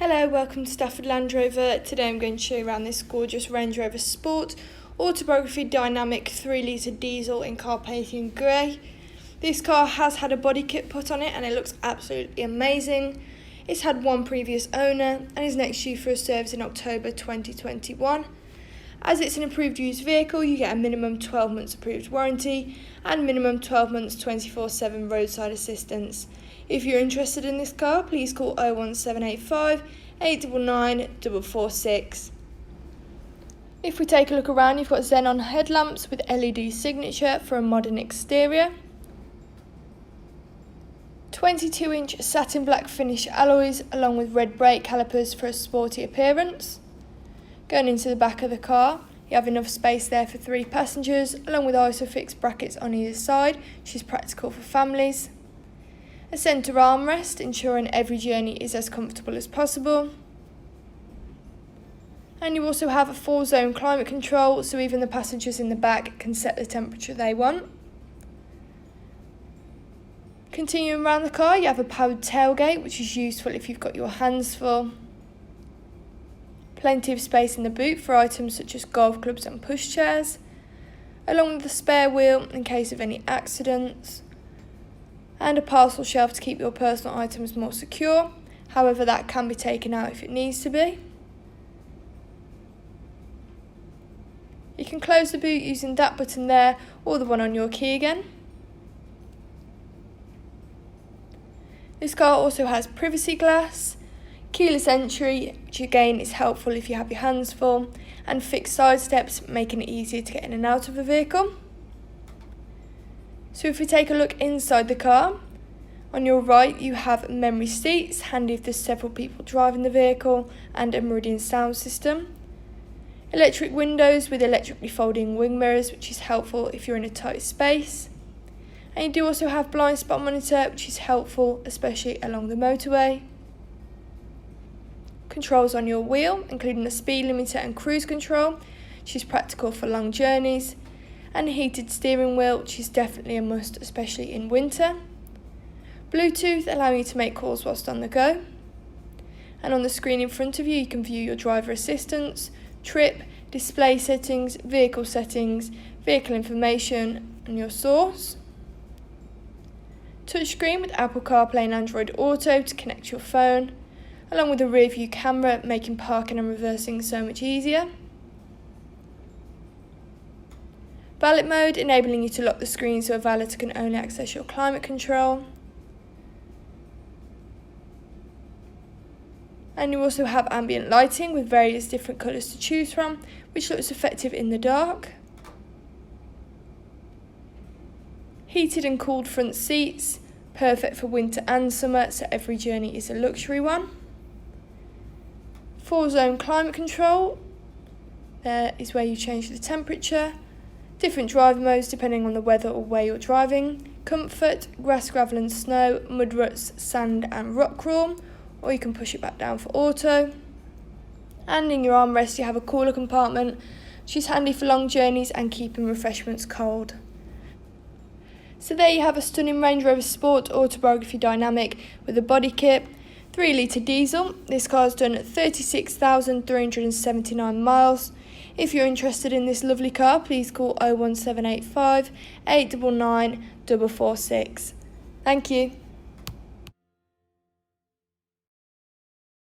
Hello, welcome to Stafford Land Rover. Today I'm going to show you around this gorgeous Range Rover Sport Autobiography Dynamic 3-litre diesel in Carpathian Grey. This car has had a body kit put on it and it looks absolutely amazing. It's had one previous owner and is next due for a service in October 2021. As it's an approved used vehicle, you get a minimum 12 months approved warranty and minimum 12 months 24/7 roadside assistance. If you're interested in this car, please call 01785 899 446. If we take a look around, you've got Xenon headlamps with LED signature for a modern exterior. 22-inch satin black finish alloys along with red brake calipers for a sporty appearance. Going into the back of the car, you have enough space there for 3 passengers along with isofix brackets on either side, which is practical for families. A centre armrest, ensuring every journey is as comfortable as possible. And you also have a 4-zone climate control, so even the passengers in the back can set the temperature they want. Continuing around the car, you have a powered tailgate, which is useful if you've got your hands full. Plenty of space in the boot for items such as golf clubs and pushchairs, along with the spare wheel in case of any accidents. And a parcel shelf to keep your personal items more secure, however that can be taken out if it needs to be. You can close the boot using that button there or the one on your key again. This car also has privacy glass, keyless entry, which again is helpful if you have your hands full, and fixed side steps, making it easier to get in and out of the vehicle. So if we take a look inside the car, on your right you have memory seats, handy if there's several people driving the vehicle, and a Meridian sound system. Electric windows with electrically folding wing mirrors, which is helpful if you're in a tight space. And you do also have blind spot monitor, which is helpful especially along the motorway. Controls on your wheel, including the speed limiter and cruise control, which is practical for long journeys. And a heated steering wheel, which is definitely a must, especially in winter. Bluetooth, allowing you to make calls whilst on the go. And on the screen in front of you, you can view your driver assistance, trip, display settings, vehicle information, and your source. Touchscreen with Apple CarPlay and Android Auto to connect your phone, along with a rear view camera, making parking and reversing so much easier. Valet mode, enabling you to lock the screen so a valet can only access your climate control. And you also have ambient lighting with various different colours to choose from, which looks effective in the dark. Heated and cooled front seats, perfect for winter and summer, so every journey is a luxury one. 4-zone climate control, there is where you change the temperature. Different drive modes depending on the weather or where you're driving. Comfort, grass, gravel and snow, mud ruts, sand and rock crawl, or you can push it back down for auto. And in your armrest you have a cooler compartment, which is handy for long journeys and keeping refreshments cold. So there you have a stunning Range Rover Sport Autobiography Dynamic with a body kit, 3-litre diesel. This car's done 36,379 miles. If you're interested in this lovely car, please call 01785 899 446. Thank you.